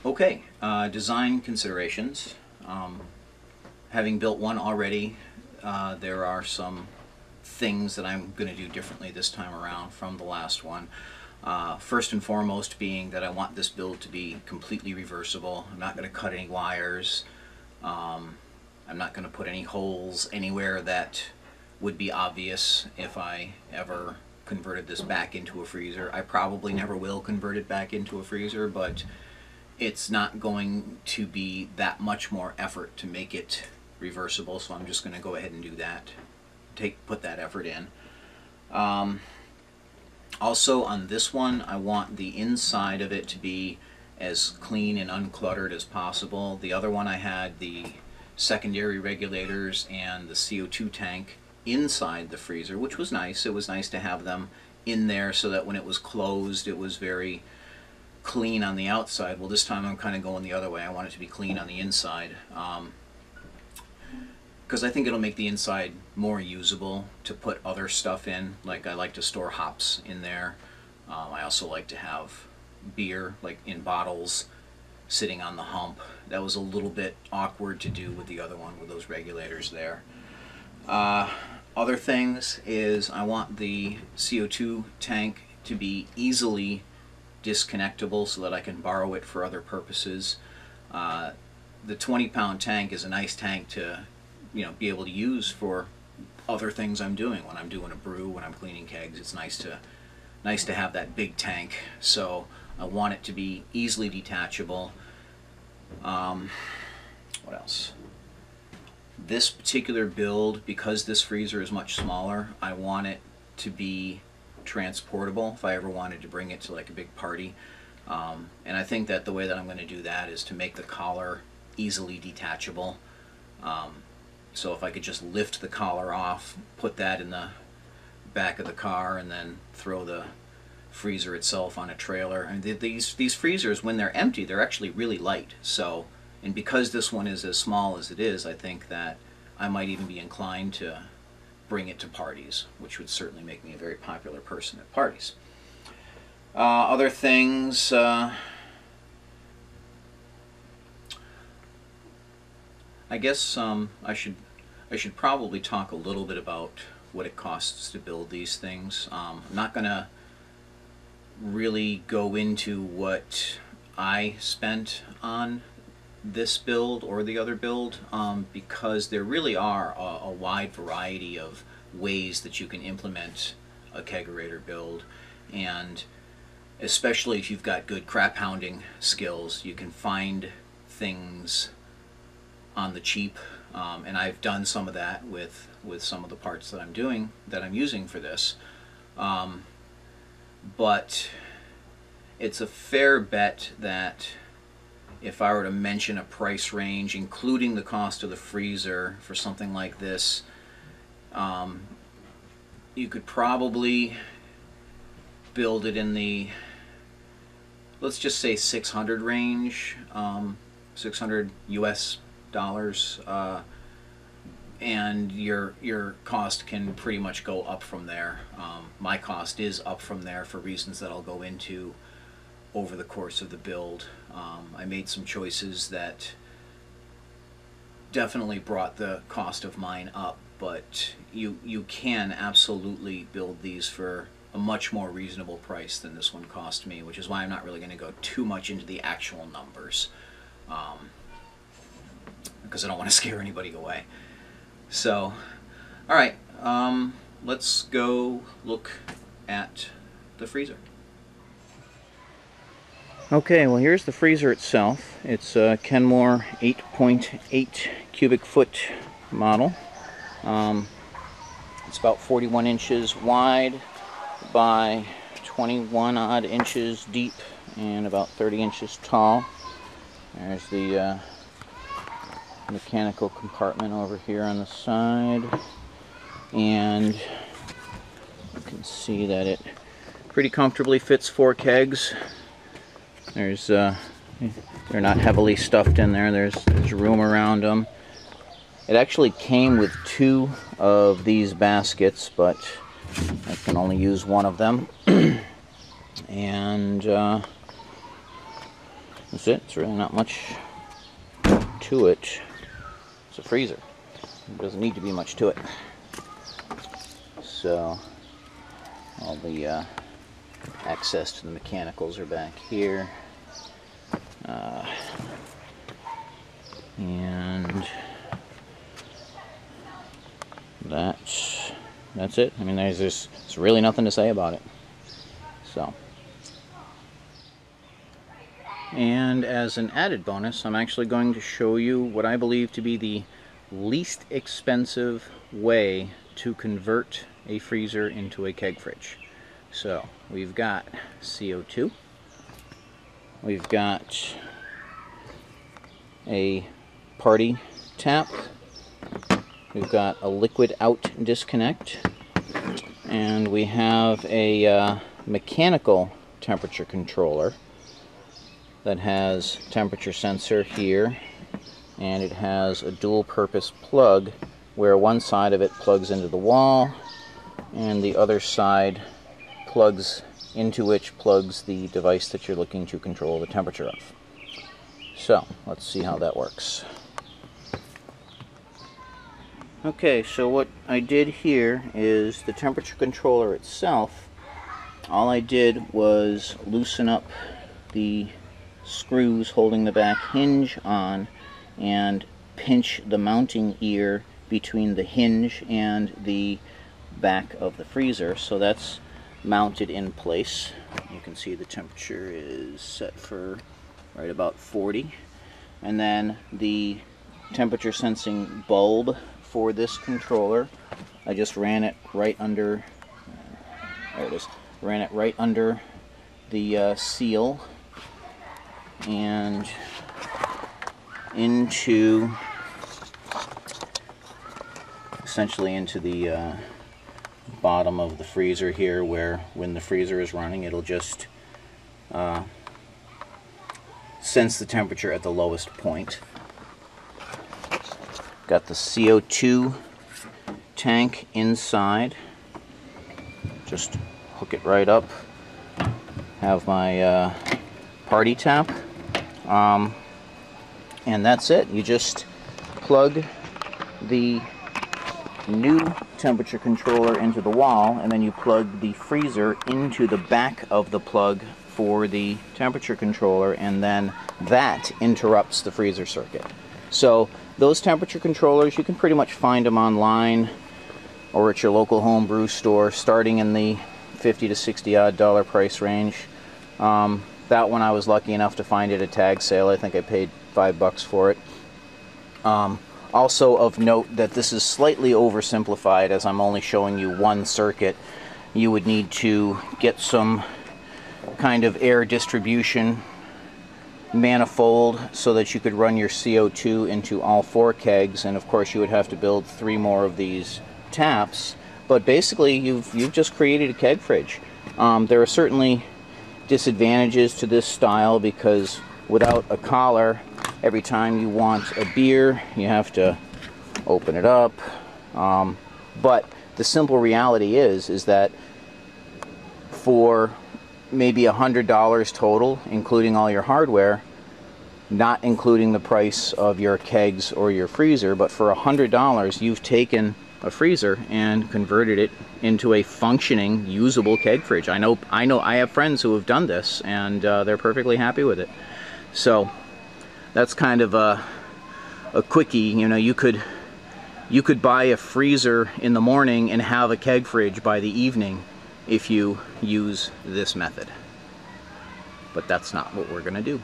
Okay, design considerations. Having built one already, there are some things that I'm going to do differently this time around from the last one. First and foremost being that I want this build to be completely reversible. I'm not going to cut any wires. I'm not going to put any holes anywhere that would be obvious if I ever converted this back into a freezer. I probably never will convert it back into a freezer, but it's not going to be that much more effort to make it reversible, so I'm just going to go ahead and do that. Put that effort in. Also on this one, I want the inside of it to be as clean and uncluttered as possible. The other one I had the secondary regulators and the CO2 tank inside the freezer, which was nice. It was nice to have them in there so that when it was closed it was very clean on the outside. Well, this time I'm kind of going the other way. I want it to be clean on the inside, because I think it'll make the inside more usable to put other stuff in. Like, I like to store hops in there. I also like to have beer, like in bottles, sitting on the hump. That was a little bit awkward to do with the other one with those regulators there. Other things is I want the CO2 tank to be easily disconnectable so that I can borrow it for other purposes. The 20-pound tank is a nice tank to, be able to use for other things I'm doing. When I'm doing a brew, when I'm cleaning kegs, it's nice to have that big tank. So I want it to be easily detachable. What else? This particular build, because this freezer is much smaller, I want it to be transportable if I ever wanted to bring it to like a big party. And I think that the way that I'm going to do that is to make the collar easily detachable. So if I could just lift the collar off, put that in the back of the car, and then throw the freezer itself on a trailer. And these freezers, when they're empty, they're actually really light. So, and because this one is as small as it is, I think that I might even be inclined to bring it to parties, which would certainly make me a very popular person at parties. Other things, I guess I should probably talk a little bit about what it costs to build these things. I'm not going to really go into what I spent on this build or the other build, because there really are a wide variety of ways that you can implement a kegerator build, and especially if you've got good crap hounding skills, you can find things on the cheap, and I've done some of that with some of the parts that I'm using for this, but it's a fair bet that if I were to mention a price range, including the cost of the freezer for something like this, you could probably build it in the, let's just say 600 range, 600 US dollars, and your cost can pretty much go up from there. My cost is up from there for reasons that I'll go into over the course of the build. I made some choices that definitely brought the cost of mine up, but you can absolutely build these for a much more reasonable price than this one cost me, which is why I'm not really going to go too much into the actual numbers, because I don't want to scare anybody away. So, alright, let's go look at the freezer. Okay, well, here's the freezer itself. It's a Kenmore 8.8 cubic foot model. It's about 41 inches wide by 21 odd inches deep and about 30 inches tall. There's the mechanical compartment over here on the side, and you can see that it pretty comfortably fits 4 kegs. There's they're not heavily stuffed in there. There's room around them. It actually came with 2 of these baskets, but I can only use one of them. And That's it. It's really not much to it. It's a freezer. It doesn't need to be much to it. So all the access to the mechanicals are back here. And that's it. I mean, there's really nothing to say about it. So, and as an added bonus, I'm actually going to show you what I believe to be the least expensive way to convert a freezer into a keg fridge. So, we've got CO2. We've got a party tap. We've got a liquid out disconnect. And we have a mechanical temperature controller that has temperature sensor here, and it has a dual purpose plug where one side of it plugs into the wall and the other side plugs into which plugs the device that you're looking to control the temperature of. So let's see how that works. Okay, so what I did here is the temperature controller itself, all I did was loosen up the screws holding the back hinge on and pinch the mounting ear between the hinge and the back of the freezer. So that's mounted in place. You can see the temperature is set for right about 40. And then the temperature sensing bulb for this controller, I just ran it right under, there it is, ran it right under the seal and into, essentially into the bottom of the freezer here, where when the freezer is running it'll just sense the temperature at the lowest point. Got the CO2 tank inside. Just hook it right up. Have my party tap. And that's it. You just plug the new temperature controller into the wall, and then you plug the freezer into the back of the plug for the temperature controller, and then that interrupts the freezer circuit. So those temperature controllers, you can pretty much find them online or at your local home brew store, starting in the $50 to $60 odd price range. That one I was lucky enough to find at a tag sale. I think I paid $5 for it. Also of note that this is slightly oversimplified, as I'm only showing you one circuit. You would need to get some kind of air distribution manifold so that you could run your CO2 into all 4 kegs, and of course you would have to build 3 more of these taps. But basically you've just created a keg fridge. There are certainly disadvantages to this style, because without a collar, every time you want a beer you have to open it up. But the simple reality is that for maybe $100 total, including all your hardware, not including the price of your kegs or your freezer, but for $100 you've taken a freezer and converted it into a functioning, usable keg fridge. I know I have friends who have done this, and they're perfectly happy with it. So that's kind of a quickie. You know, you could buy a freezer in the morning and have a keg fridge by the evening if you use this method. But that's not what we're going to do.